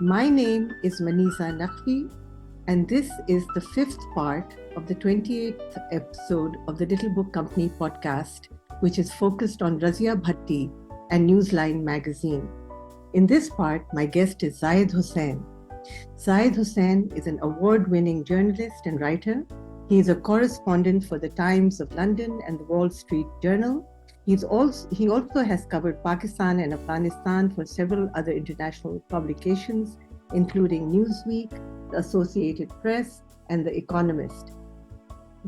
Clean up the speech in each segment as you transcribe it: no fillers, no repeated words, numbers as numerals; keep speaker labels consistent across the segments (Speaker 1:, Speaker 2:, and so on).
Speaker 1: My name is Maniza Naqvi, and this is the fifth part of the 28th episode of the Little Book Company podcast, which is focused on Razia Bhatti and Newsline magazine. In this part, my guest is Zahid Hussain. Zahid Hussain is an award-winning journalist and writer. He is a correspondent for the Times of London and the Wall Street Journal. He also has covered Pakistan and Afghanistan for several other international publications, including Newsweek, the Associated Press, and The Economist.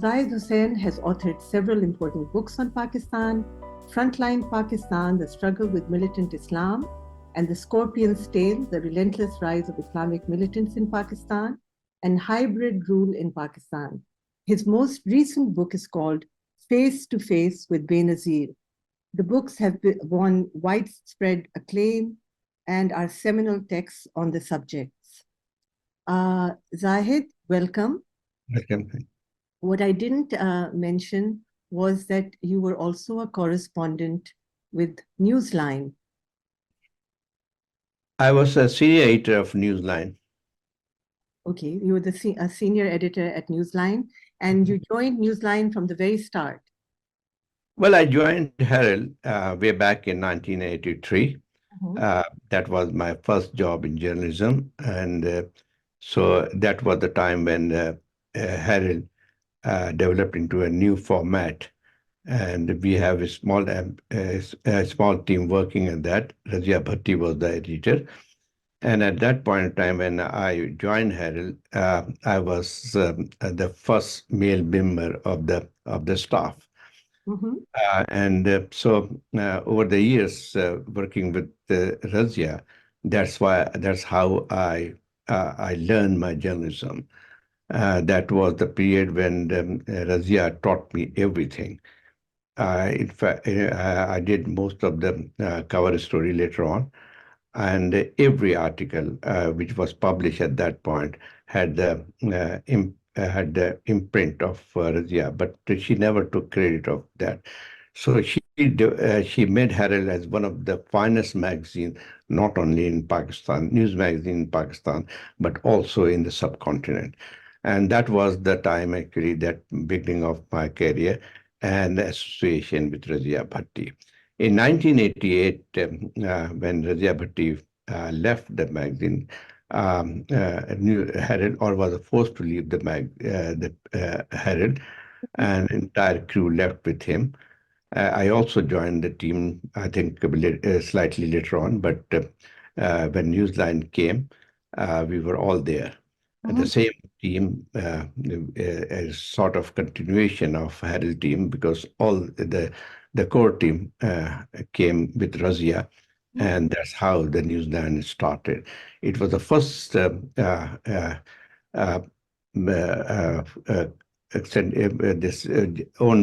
Speaker 1: Zahid Hussain has authored several important books on Pakistan: Frontline Pakistan, The Struggle with Militant Islam, and The Scorpion's Tail, The Relentless Rise of Islamic Militants in Pakistan, and Hybrid Rule in Pakistan. His most recent book is called Face to Face with Benazir. The books have won widespread acclaim and are seminal texts on the subjects. Zahid, welcome.
Speaker 2: Welcome.
Speaker 1: What I didn't mention was that you were also a correspondent with Newsline.
Speaker 2: I was a senior editor of Newsline.
Speaker 1: Okay, you were the senior editor at Newsline, and you joined Newsline from the very start.
Speaker 2: Well, I joined Herald way back in 1983. That was my first job in journalism. And so that was the time when Herald developed into a new format. And we have a small team working on that. Razia Bhatti was the editor. And at that point in time, when I joined Herald, I was the first male member of the staff. So over the years working with Razia, that's how I learned my journalism. That was the period when Razia taught me everything. In fact, I did most of the cover story later on, and every article which was published at that point had the imprint of Razia, but she never took credit of that. So she made Herald as one of the finest magazines, not only in Pakistan, news magazine in Pakistan, but also in the subcontinent. And that was the time, actually, that beginning of my career and association with Razia Bhatti. In 1988, when Razia Bhatti left the magazine, Herald, or was forced to leave the Herald, and entire crew left with him. I also joined the team, I think, slightly later on, but when Newsline came, we were all there. And the same team, a sort of continuation of Herald team, because all the core team came with Razia, and that's how the Newsline started. It was the first owned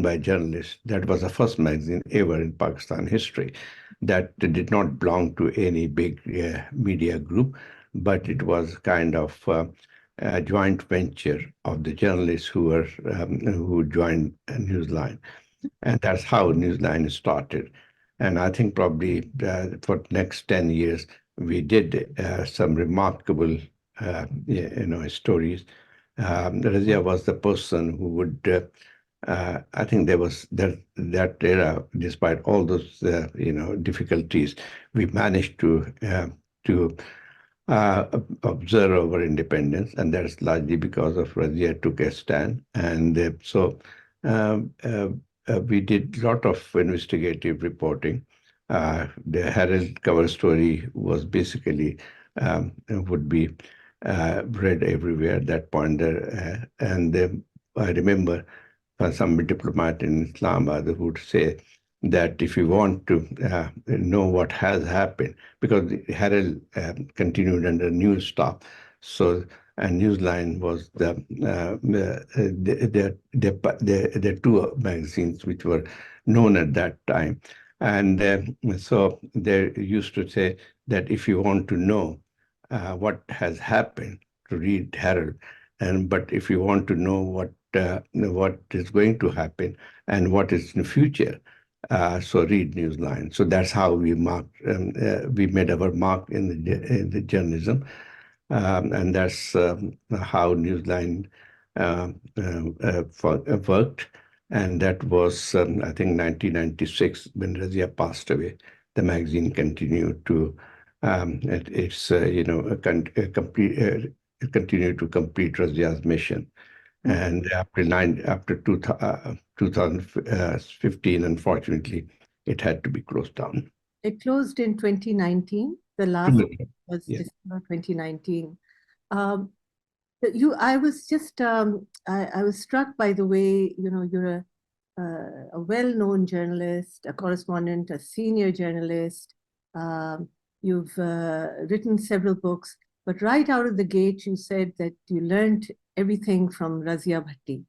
Speaker 2: by journalists. That was the first magazine ever in Pakistan history that did not belong to any big media group, but it was kind of a joint venture of the journalists who joined Newsline. And that's how Newsline started. And I think probably for the next 10 years, we did some remarkable stories. Razia was the person who would, I think there was that era, despite all those, difficulties, we managed to observe our independence, and that's largely because of Razia took a stand. And we did a lot of investigative reporting. The Herald cover story was basically would be read everywhere at that point. And I remember some diplomat in Islamabad who would say that if you want to know what has happened, because the Herald continued under news staff, and Newsline was the two magazines which were known at that time. And so they used to say that if you want to know what has happened, to read Herald, but if you want to know what is going to happen and what is in the future, so read Newsline. So that's how we made our mark in the journalism. And that's how Newsline worked. And that was, I think, 1996 when Razia passed away. The magazine continued to it's complete it continued to complete Razia's mission. And after 2015, unfortunately, it had to be closed down.
Speaker 1: It closed in 2019. The last was
Speaker 2: Yeah.
Speaker 1: December 2019. Um, I was just, I was struck by the way, you're a well-known journalist, a correspondent, a senior journalist. You've written several books, but right out of the gate, you said that you learned everything from Razia Bhatti.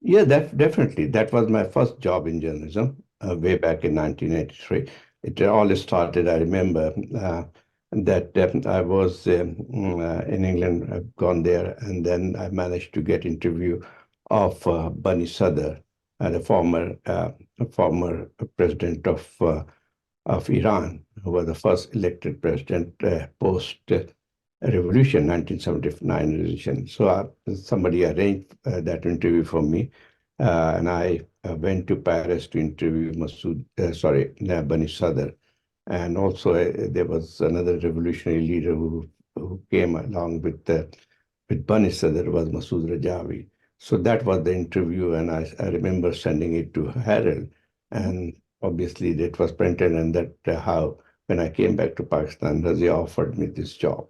Speaker 2: Yeah, definitely. That was my first job in journalism way back in 1983. It all started, I remember, that I was in England, I've gone there, and then I managed to get interview of Bani Sadr, the former president of Iran, who was the first elected president post revolution, 1979 revolution. So somebody arranged that interview for me, and I went to Paris to interview Bani Sadr. And also there was another revolutionary leader who came along with Bani Sadr, was Masood Rajavi. So that was the interview, and I remember sending it to Herald, and obviously it was printed, and that how when I came back to Pakistan, Razia offered me this job.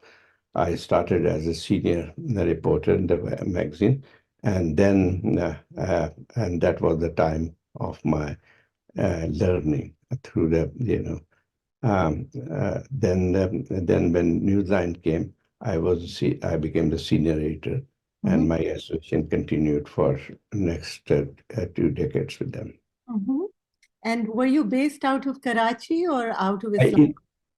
Speaker 2: I started as a senior reporter in the magazine, and then and that was the time of my learning through the then when Newsline came, I became the senior editor,
Speaker 1: Mhm.
Speaker 2: and my association continued for next 2 decades with them.
Speaker 1: Mhm. And were you based out of Karachi or out of
Speaker 2: I,
Speaker 1: Islam?
Speaker 2: in-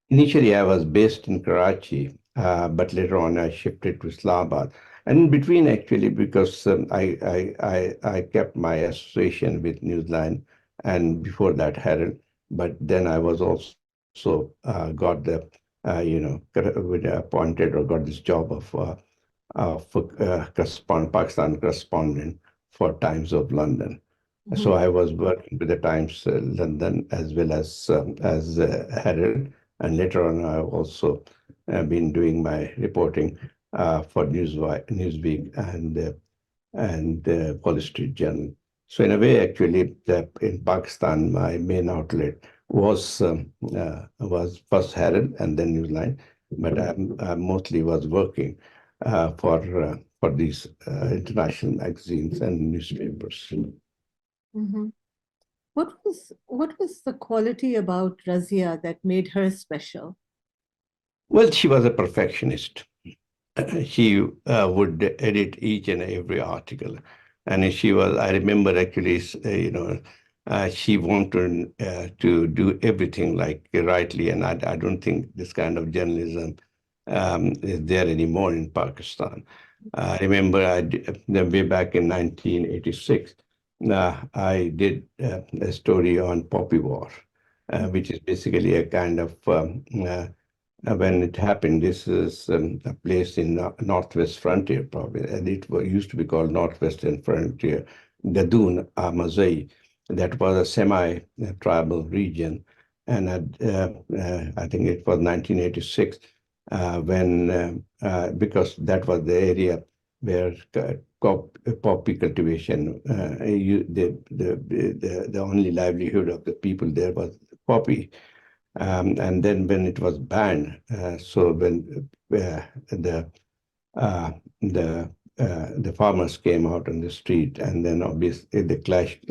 Speaker 2: Initially, I was based in Karachi, but later on I shifted to Islamabad. And in between, actually, because I kept my association with Newsline and before that Herald, but then I was also got the, appointed or got this job of Pakistan correspondent for Times of London. So
Speaker 1: Mhm.
Speaker 2: I was working with the Times London as well as Herald, and later on I've also been doing my reporting for Newsweek and Wall Street Journal. So in a way, actually, in Pakistan, my main outlet was first Herald and then Newsline, but I mostly was working for these international magazines and newspapers.
Speaker 1: Mhm. What was the quality about Razia that made her special?
Speaker 2: Well, she was a perfectionist. She would edit each and every article, and I remember actually, she wanted to do everything like rightly, and I don't think this kind of journalism is there anymore in Pakistan. I remember way back in 1986, I did a story on Poppy War, which is basically a kind of when it happened. This is a place in Northwest Frontier, probably, and used to be called Northwestern Frontier, Gadoon Amazai. That was a semi-tribal region, and I think it was 1986 when because that was the area where poppy cultivation, the only livelihood of the people there was poppy. And then when it was banned, so when uh, the the farmers came out on the street, and then obviously they clashed.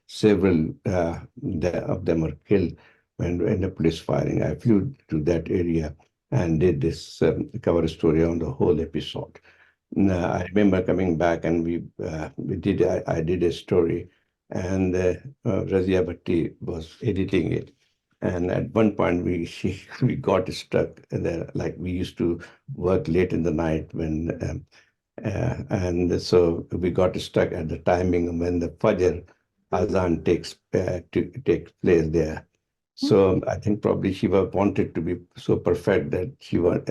Speaker 2: Several of them were killed when the police firing. I flew to that area and did this cover story on the whole episode. I remember coming back, and we did. I did a story, and Razia Bhatti was editing it. And at one point, we got stuck there. Like we used to work late in the night and so we got stuck at the timing when the Fajr Azan takes place there. So I think probably she wanted to be so perfect that she wanted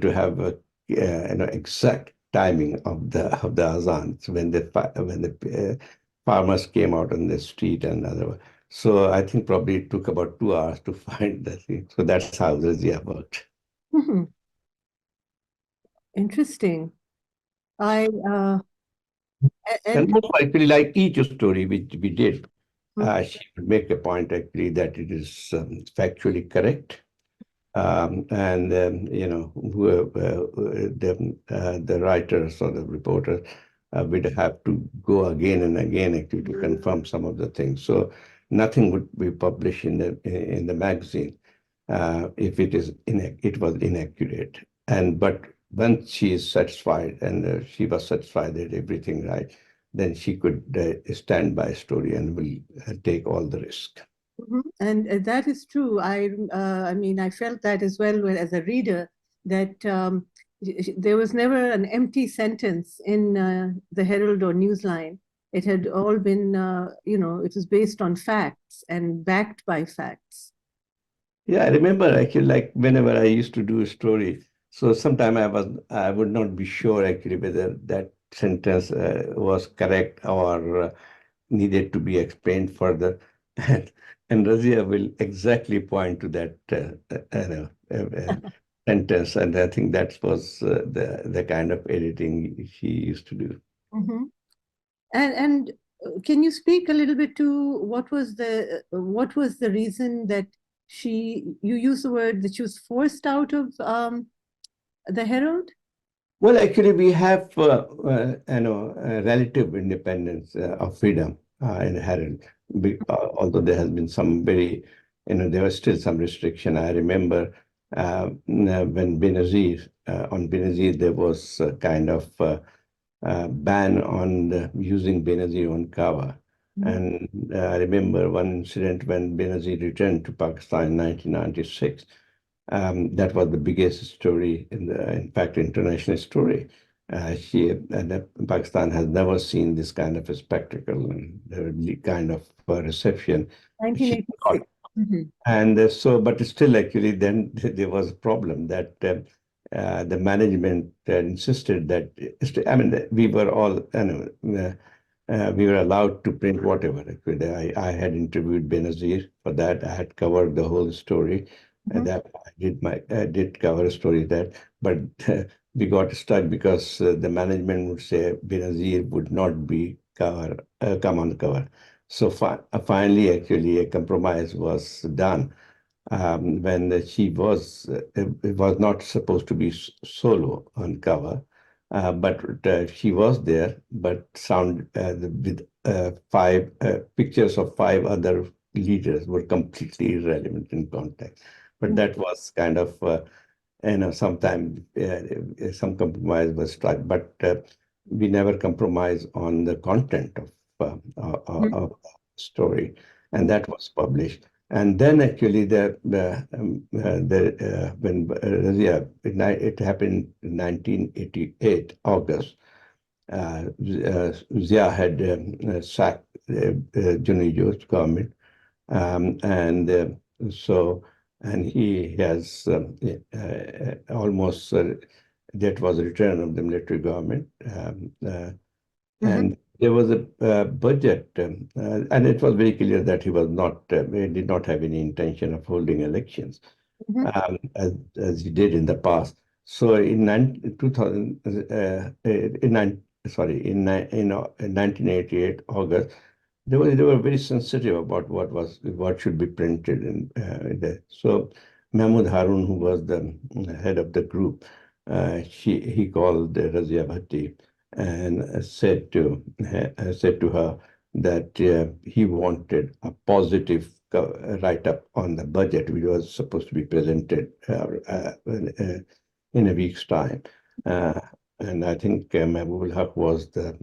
Speaker 2: to have a exact timing of the azan. So when the farmers came out on the street and other. So I think probably it took about 2 hours to find the thing. So that's how Razia worked.
Speaker 1: Mhm. Interesting. I
Speaker 2: And
Speaker 1: and
Speaker 2: also actually like each story which we did,
Speaker 1: Mhm.
Speaker 2: she would make a point actually that it is factually correct. And the writers or the reporters would have to go again and again actually to confirm some of the things. So nothing would be published in the magazine if it was inaccurate. And but once she is satisfied, and she was satisfied that everything right, then she could stand by a story and will take all the risk.
Speaker 1: Mhm. And that is true. I mean, I felt that as well as a reader, that there was never an empty sentence in the Herald or Newsline. It had all been, it was based on facts and backed by facts.
Speaker 2: Yeah, I remember actually, like whenever I used to do a story, so sometime I would not be sure actually whether that sentence was correct or needed to be explained further, and Razia will exactly point to that sentence, and I think that was the kind of editing she used to do.
Speaker 1: Mhm. And can you speak a little bit to what was the reason that you use the word that she was forced out of the Herald?
Speaker 2: Well, actually, we have relative independence of freedom in Herald. Although there has been some very, there was still some restriction. I remember when Benazir on Benazir there was a kind of ban on using Benazir on cover.
Speaker 1: Mhm.
Speaker 2: And I remember one incident when Benazir returned to Pakistan in 1996. That was the biggest story in fact, international story. Pakistan has never seen this kind of a spectacle and the kind of reception she got.
Speaker 1: 1986. Mhm.
Speaker 2: And but still, actually, then there was a problem that the management insisted that, I mean, we were all, we were allowed to print whatever. Actually, I had interviewed Benazir for that. I had covered the whole story. And
Speaker 1: Mhm.
Speaker 2: that I did cover a story that, but we got stuck because the management would say Benazir would not come on the cover. So finally, actually, a compromise was done when she it was not supposed to be solo on cover, but she was there, but with five pictures of five other leaders were completely irrelevant in context. But that was kind of sometimes some compromise was struck, but we never compromise on the content
Speaker 1: Mhm.
Speaker 2: of the story, and that was published. And then actually when it happened in 1988 August. Zia had sacked Junaid's government, and so, and he has almost that was a return of the military government,
Speaker 1: Mhm.
Speaker 2: and there was a budget, and it was very clear that he did not have any intention of holding elections,
Speaker 1: Mhm.
Speaker 2: as he did in the past. So in 2000, sorry, in 1988 August, they were very sensitive about what should be printed in there. So Mahmoud Harun, who was the head of the group, he called Razia Bhatti and said to her that he wanted a positive write-up on the budget, which was supposed to be presented in a week's time. Uh, and I think Mahbub Haq was the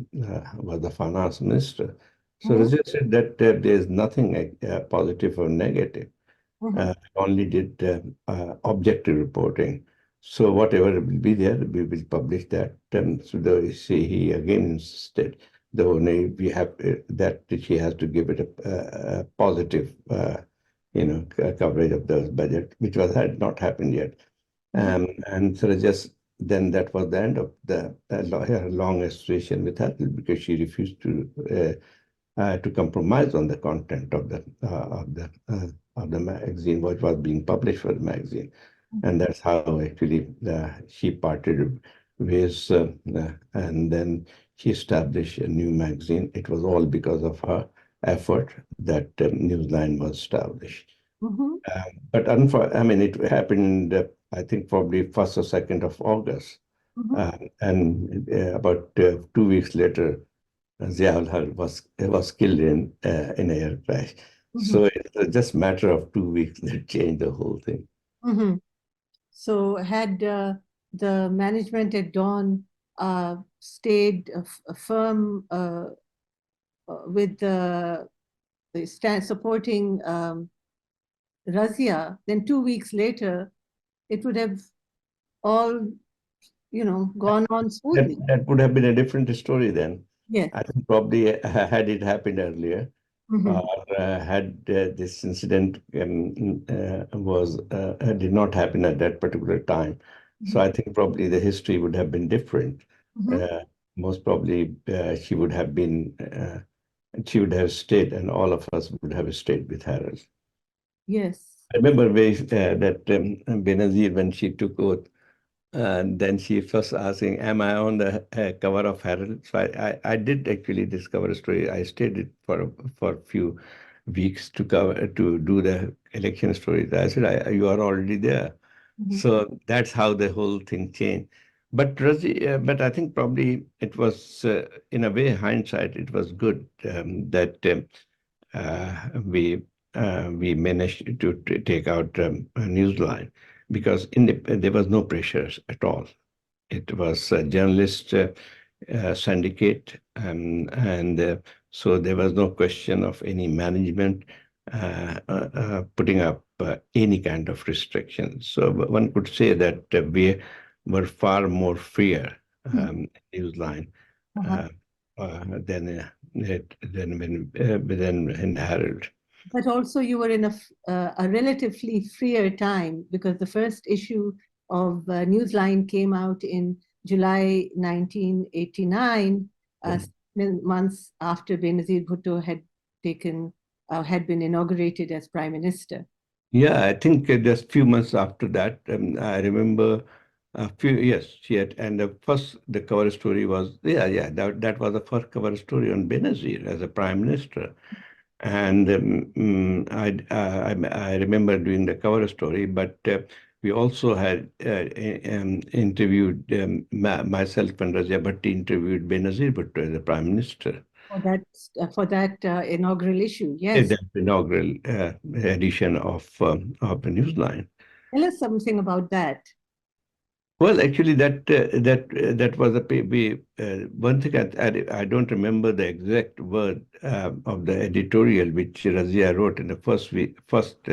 Speaker 2: finance minister. So
Speaker 1: Mhm.
Speaker 2: Razia said that there is nothing positive or negative.
Speaker 1: Mhm.
Speaker 2: Only did objective reporting. So whatever will be there, we will publish that. So he again insisted. though we have that she has to give it a positive, coverage of the budget, which had not happened yet.
Speaker 1: Mhm.
Speaker 2: And so just then that was the end of her long association with her because she refused to compromise on the content of the magazine, what was being published for the magazine, and that's how actually she parted ways, and then she established a new magazine. It was all because of her effort that Newsline was established.
Speaker 1: Mhm.
Speaker 2: I mean, it happened, I think, probably 1st or 2nd of August.
Speaker 1: Mhm.
Speaker 2: And about 2 weeks later, Ziaul was killed in a air crash.
Speaker 1: Mhm.
Speaker 2: So it was just a matter of 2 weeks that changed the whole thing.
Speaker 1: Mhm. So had the management at Dawn stayed firm with the stand supporting Razia, then 2 weeks later it would have all, gone on
Speaker 2: That
Speaker 1: smoothly.
Speaker 2: that would have been a different story then.
Speaker 1: Yes.
Speaker 2: I think probably had it happened earlier,
Speaker 1: Mhm.
Speaker 2: or had this incident did not happen at that particular time. So
Speaker 1: Mhm.
Speaker 2: I think probably the history would have been different.
Speaker 1: Mhm.
Speaker 2: Uh, Most probably she would have stayed, and all of us would have stayed with Harold.
Speaker 1: Yes.
Speaker 2: I remember that Benazir, when she took oath, and then she first asking, "Am I on the cover of Herald?" So I did actually discover a story. I stayed it for a few weeks to do the election stories. I said, "You are already there."
Speaker 1: Mhm.
Speaker 2: So that's how the whole thing changed. But I think probably it was, in a way, hindsight, it was good that we managed to take out a Newsline because there was no pressures at all. It was a journalist syndicate, and so there was no question of any management putting up any kind of restrictions. So one could say that we were far more freer,
Speaker 1: Mhm.
Speaker 2: Newsline,
Speaker 1: Uh-huh.
Speaker 2: uh, than in Herald.
Speaker 1: But also you were in a relatively freer time because the first issue of Newsline came out in July 1989,
Speaker 2: Yeah.
Speaker 1: 6 months after Benazir Bhutto had been inaugurated as prime minister.
Speaker 2: Yeah, I think just few months after that, I remember a few, yes, she had, and the cover story was, that was the first cover story on Benazir as a prime minister. And I remember doing the cover story, but we also had interviewed, myself and Razia Bhatti interviewed Benazir Bhutto as the prime minister.
Speaker 1: For that inaugural issue. Yes.
Speaker 2: The inaugural edition of the Newsline.
Speaker 1: Tell us something about that.
Speaker 2: Well, actually, that was one thing I don't remember the exact word of the editorial which Razia wrote in the first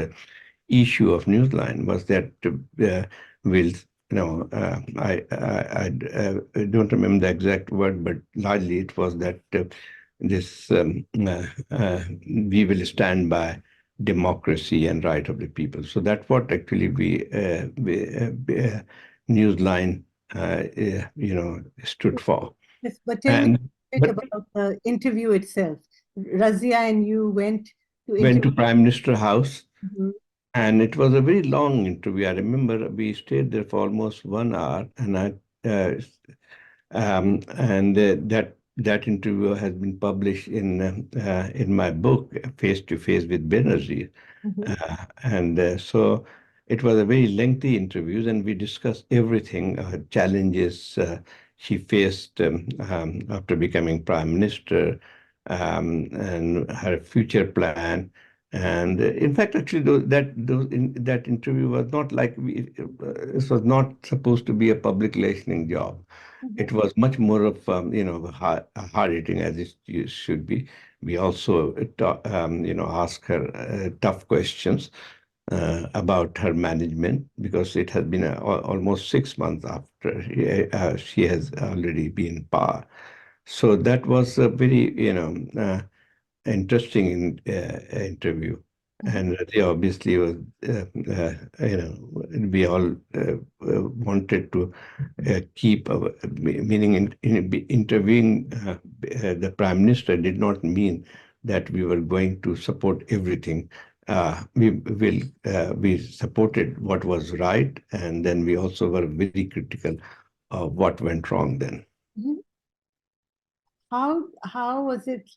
Speaker 2: issue of Newsline was that will I don't remember the exact word, but largely it was that this we will stand by democracy and right of the people. So that's what actually Newsline stood for.
Speaker 1: Yes, but tell me
Speaker 2: And
Speaker 1: a bit
Speaker 2: but
Speaker 1: about the interview itself. Razia and you went to
Speaker 2: went
Speaker 1: interview.
Speaker 2: to Prime Minister House.
Speaker 1: Mhm.
Speaker 2: And it was a very long interview. I remember we stayed there for almost 1 hour, uh, and that interview has been published in my book, Face to Face with Benazir.
Speaker 1: Mhm.
Speaker 2: And so it was a very lengthy interviews, and we discussed everything, challenges she faced after becoming prime minister, and her future plan. And in fact, actually, that interview was not like this was not supposed to be a public relationing job.
Speaker 1: Mhm.
Speaker 2: It was much more of hard hitting as it should be. We also ask her tough questions about her management because it has been almost 6 months after she has already been in power. So that was a very, interesting interview.
Speaker 1: Mhm.
Speaker 2: And they obviously was, you know, we all wanted to keep our, meaning interviewing the prime minister did not mean that we were going to support everything. We supported what was right, and then we also were very critical of what went wrong then.
Speaker 1: Mhm. How was it?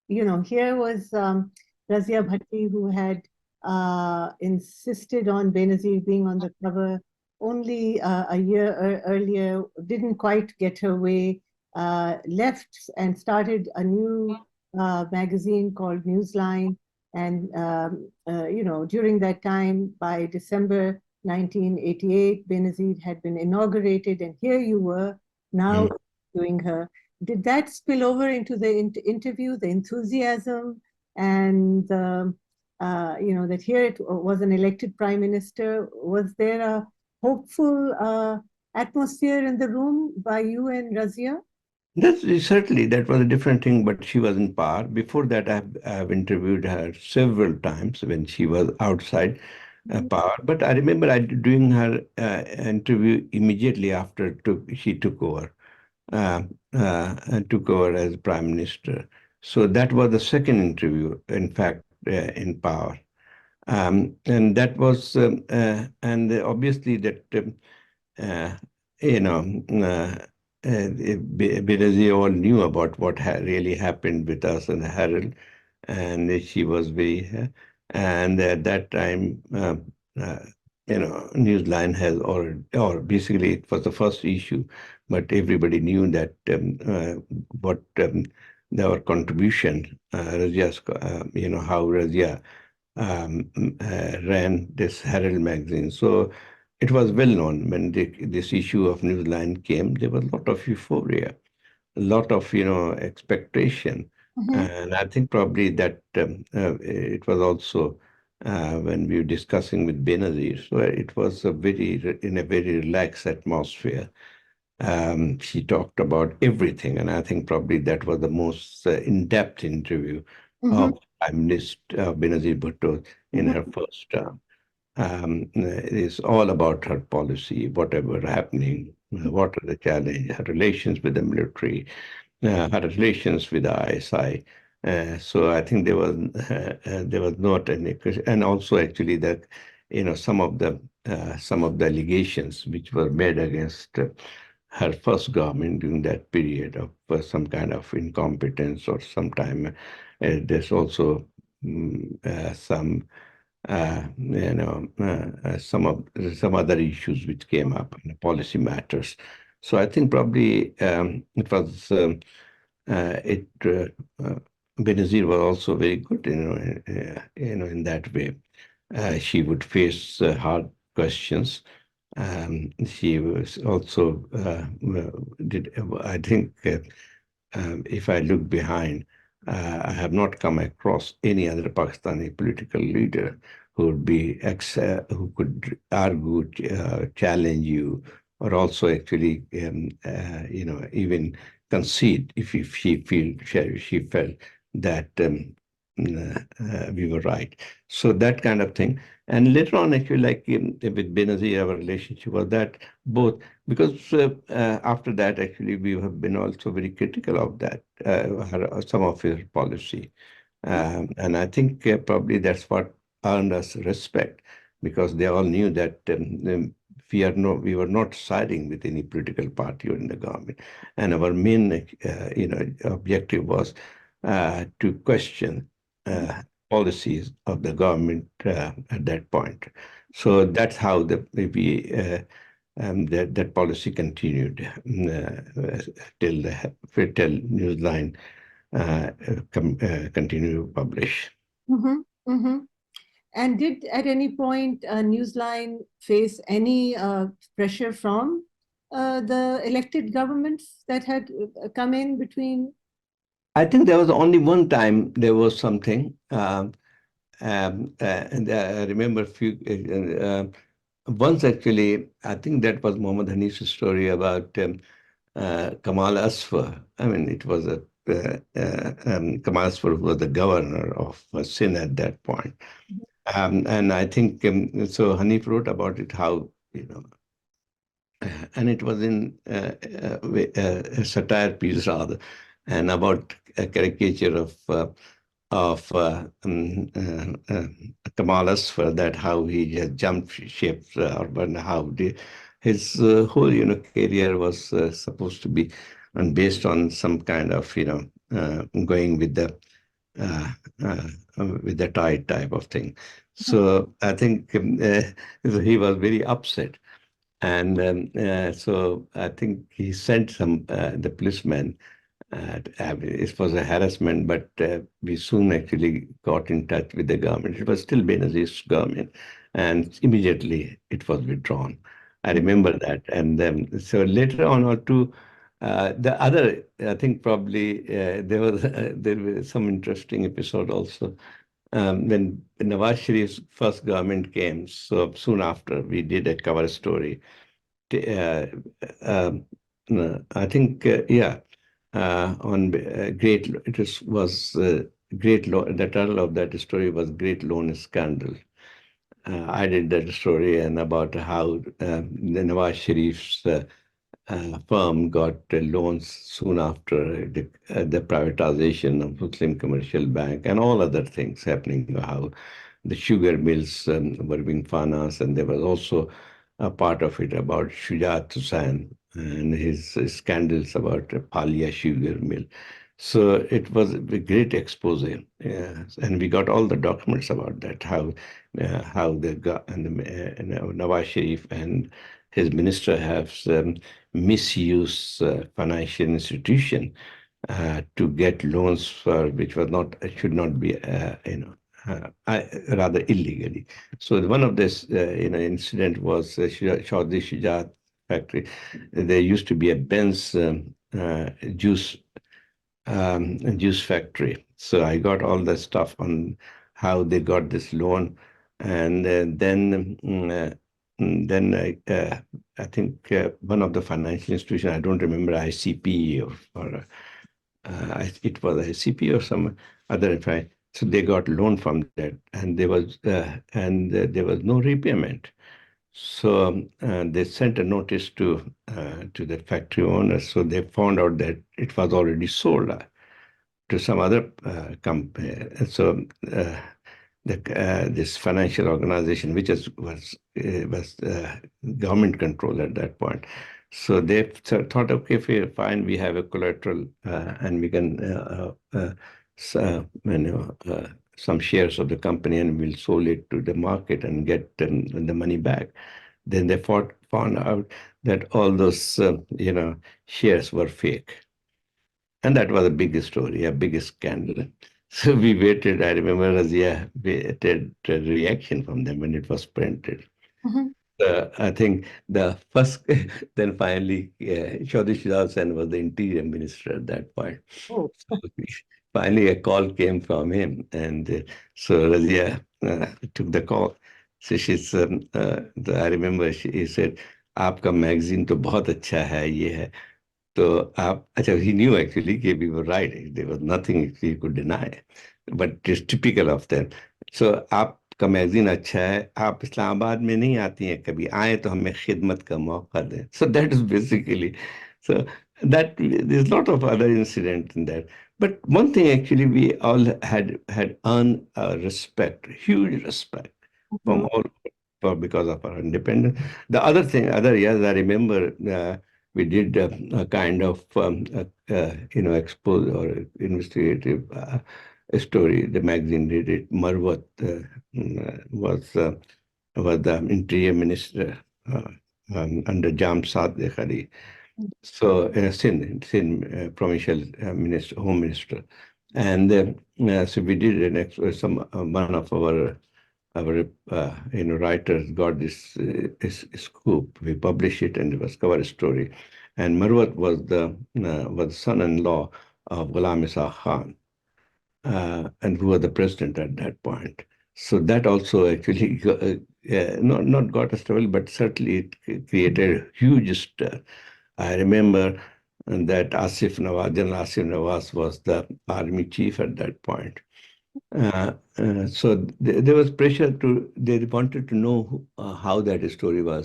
Speaker 1: Here was Razia Bhatti, who had insisted on Benazir being on the cover only a year earlier, didn't quite get her way, left and started a new magazine called Newsline. And, during that time, by December 1988, Benazir had been inaugurated, and here you were now
Speaker 2: Mm.
Speaker 1: doing her. Did that spill over into the interview, the enthusiasm, and that here it was an elected prime minister? Was there a hopeful atmosphere in the room by you and Razia?
Speaker 2: That's certainly that was a different thing, but she was in power. Before that, I've interviewed her several times when she was outside
Speaker 1: Mhm.
Speaker 2: power. But I remember doing her interview immediately after she took over as prime minister. So that was the second interview, in fact, in power. And that was, and obviously that, uh, you know, because they all knew about what really happened with us in the Herald, and she was very, and at that time, uh, Newsline has or basically it was the first issue, but everybody knew that what our contribution, Razia's, how Razia ran this Herald magazine. So it was well known when this issue of Newsline came, there was a lot of euphoria, a lot of, expectation.
Speaker 1: Mhm.
Speaker 2: And I think probably that it was also when we were discussing with Benazir, so it was in a very relaxed atmosphere. She talked about everything, and I think probably that was the most in-depth interview
Speaker 1: Mhm.
Speaker 2: of Prime Minister Benazir Bhutto in
Speaker 1: Mhm.
Speaker 2: her first term. It is all about her policy, whatever happening, what are the challenges, her relations with the military, her relations with the ISI. So I think there was not any question, and also actually that some of the allegations which were made against her first government during that period of some kind of incompetence or sometime there's also some some other issues which came up in the policy matters. So I think probably it was it Benazir was also very good, in that way. She would face hard questions. She was also did. I think if I look behind, I have not come across any other Pakistani political leader who would who could argue, challenge you, or also actually, even concede if she felt that we were right. So that kind of thing. And later on, actually, like with Benazir, our relationship was that both because after that, actually, we have been also very critical of that, some of his policy. And I think probably that's what earned us respect because they all knew that we were not siding with any political party or in the government. And our main, objective was to question policies of the government at that point. So that's how that policy continued till Newsline continue to publish.
Speaker 1: Mhm. Mhm. And did at any point Newsline face any pressure from the elected governments that had come in between?
Speaker 2: I think there was only one time there was something, and I remember a few. Once actually, I think that was Mohammed Hanif's story about. Kamal Asfar. I mean, it was Kamal Asfar was the governor of Sindh at that point. And I think so. Hanif wrote about it how and it was in a satire piece rather, and about a caricature of Kamal Asfar, that how he just jumped ships, or how his whole career was supposed to be and based on some kind of going uh, uh, with the tide type of thing. So I think so he was very upset, and so I think he sent the policeman. It was a harassment, but we soon actually got in touch with the government. It was still Benazir's government, and immediately it was withdrawn. I remember that. And so later on or two, the other, I think probably there was some interesting episode also when Nawaz Sharif's first government came. So soon after, we did a cover story uh, um, no, I think, yeah, on great, was great loan. The title of that story was Great Loan Scandal. I did that story and about how the Nawaz Sharif's firm got loans soon after the privatization of Muslim Commercial Bank and all other things happening, how the sugar mills were being financed, and there was also a part of it about Shujat Hussain and his scandals about Palia sugar mill. So it was a great expose, and we got all the documents about that, how the Nawaz Sharif and his minister have misused financial institution to get loans for which was not should not be rather illegally. So one of this incident was Chaudhry Shujat factory. There used to be a Benz juice juice factory. So I got all the stuff on how they got this loan, and then I think one of the financial institution, I don't remember, ICP or it was ICP or some other. If I So they got loan from that, and there was no repayment. So they sent a notice to the factory owners. So they found out that it was already sold to some other company. And so this financial organization, which was government control at that point. So they thought, okay, fine, we have a collateral and we can some shares of the company, and we'll sell it to the market and get the money back. Then they found out that all those shares were fake. And that was a big story, a big scandal. So we waited. I remember Razia waited a reaction from them when it was printed. I think the first, then finally, Chaudhry Shujat Sen was the interior minister at that point.
Speaker 1: Oh.
Speaker 2: So finally, a call came from him, and so Razia took the call. So I remember he said, "आपका magazine तो बहुत अच्छा है, ये है." So, he knew actually that we were right. There was nothing he could deny, but it's typical of them. So, आपका magazine अच्छा है, आप इस्लामाबाद में नहीं आती हैं, कभी आए तो हमें खिदमत का मौका दें. So that is basically, so that there's a lot of other incident in that. But one thing actually we all had earned respect, huge respect from all because of our independence. The other years I remember we did a kind of expose or investigative story. The magazine did it. Marwat was the interior minister under Jam Saad Khari. So Sindh provincial minister, home minister, and so we did some one of our writers got this scoop. We published it, and it was cover story. And Marwat was son-in-law of Ghulam Isa Khan, and who was the president at that point. So that also actually not got us trouble, but certainly it created huge stir. I remember and that General Asif Nawaz was the army chief at that point. So there was pressure they wanted to know how that story uh,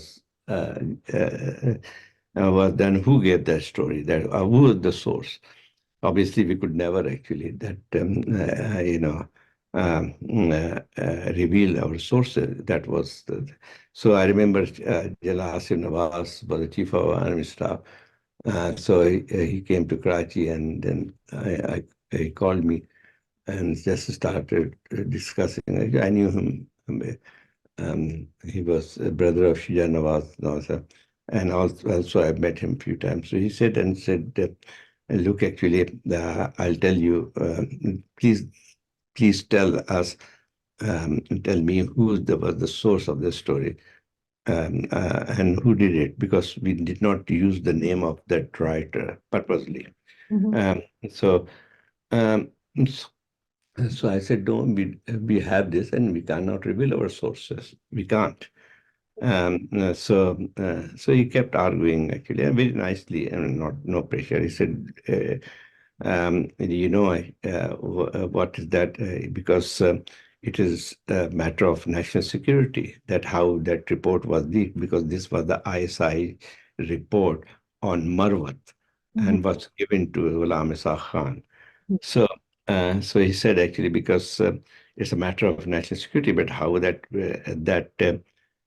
Speaker 2: uh, was done, who gave that story, who was the source. Obviously, we could never actually reveal our sources. That was so. I remember General Asif Nawaz was the chief of our army staff. So he came to Karachi, and then he called me and just started discussing. I knew him. He was a brother of Shija Nawaz, and also I met him a few times. So he said, look, actually, I'll tell you, please tell me was the source of the story, and who did it, because we did not use the name of that writer purposely.
Speaker 1: Mhm.
Speaker 2: So, um, so I said, don't we have this and we cannot reveal our sources. We can't. So he kept arguing actually, and very nicely, and not no pressure. He said, what is that? Because it is a matter of national security that how that report was leaked, because this was the ISI report on Marwat
Speaker 1: Mhm.
Speaker 2: and was given to Ghulam Isa Khan. So, so he said actually, because it's a matter of national security, but how that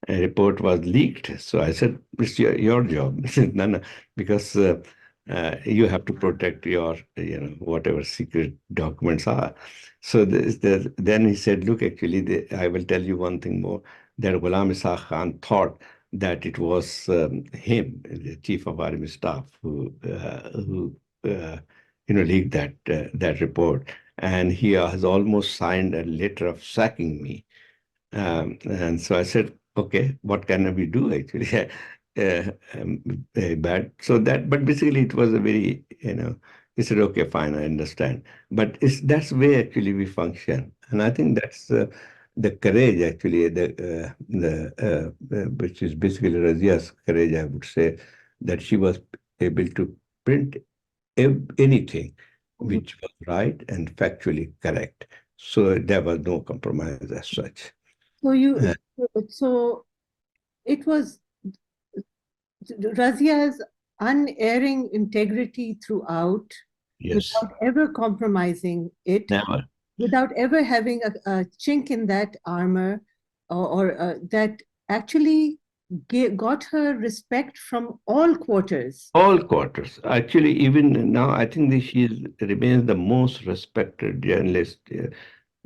Speaker 2: report was leaked. So I said, it's your job. He said, no, no, because you have to protect your, whatever secret documents are. So then he said, look, actually, I will tell you one thing more. That Ghulam Isa Khan thought that it was him, the chief of army staff, who leaked that report, and he has almost signed a letter of sacking me. And so I said, okay, what can we do actually? Bad. So but basically it was a very, he said, okay, fine, I understand. But that's the way actually we function. And I think that's the courage actually, which is basically Razia's courage, I would say, that she was able to print anything
Speaker 1: Mhm.
Speaker 2: which was right and factually correct. So there was no compromise as such.
Speaker 1: So you,
Speaker 2: Uh,
Speaker 1: so it was Razia's unerring integrity throughout,
Speaker 2: yes,
Speaker 1: without ever compromising it,
Speaker 2: never.
Speaker 1: without ever having a chink in that armor, or that actually got her respect from all quarters.
Speaker 2: All quarters. Actually, even now, I think that remains the most respected journalist,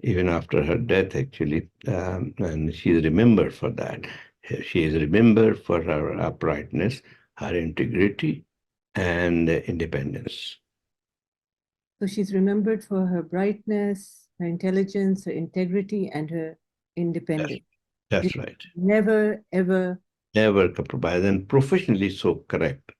Speaker 2: even after her death, actually. And she is remembered for that. She is remembered for her uprightness, her integrity, and independence.
Speaker 1: So she's remembered for her brightness, her intelligence, her integrity, and her
Speaker 2: That's,
Speaker 1: independence. She
Speaker 2: that's right.
Speaker 1: never, ever.
Speaker 2: Never compromise, and professionally so correct.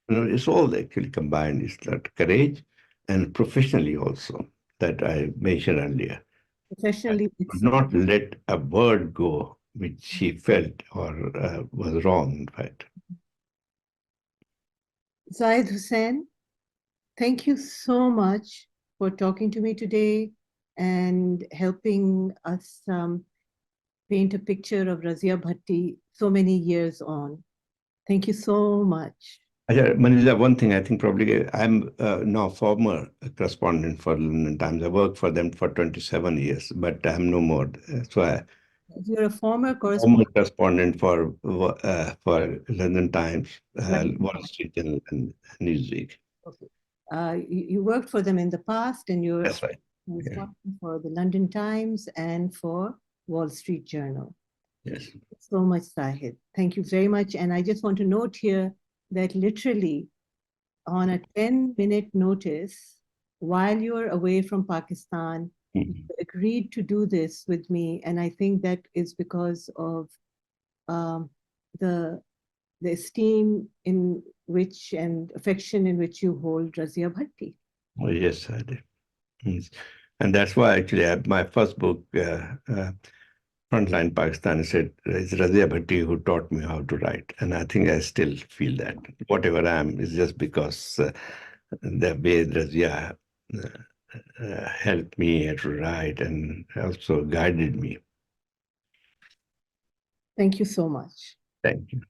Speaker 2: It's all actually combined. It's that courage and professionally also that I mentioned earlier. I
Speaker 1: Professionally,
Speaker 2: could
Speaker 1: it's
Speaker 2: not let a word go which she felt or was wrong, in fact.
Speaker 1: Zahid Hussain. Thank you so much for talking to me today and helping us paint a picture of Razia Bhatti so many years on. Thank you so much.
Speaker 2: Maniza, one thing I think probably I'm now former correspondent for London Times. I worked for them for 27 years, but I'm no more. So I
Speaker 1: You're a former
Speaker 2: former
Speaker 1: correspondent.
Speaker 2: correspondent for London Times, Wall Street Journal, and Newsweek.
Speaker 1: Okay. You worked for them in the past, and you're
Speaker 2: That's right. Yeah.
Speaker 1: correspondent for the London Times and for Wall Street Journal.
Speaker 2: Yes.
Speaker 1: So much, Sahid. Thank you very much. And I just want to note here that literally on a 10-minute notice, while you're away from Pakistan, you
Speaker 2: Mhm.
Speaker 1: agreed to do this with me. And I think that is because of um, the, the esteem in which and affection in which you hold Razia Bhatti.
Speaker 2: Oh, yes, I did. Yes. And that's why actually my first book, frontline Pakistan, said, it's Razia Bhatti who taught me how to write. And I think I still feel that. Whatever I am is just because the way Razia helped me to write and also guided me.
Speaker 1: Thank you so much.
Speaker 2: Thank you.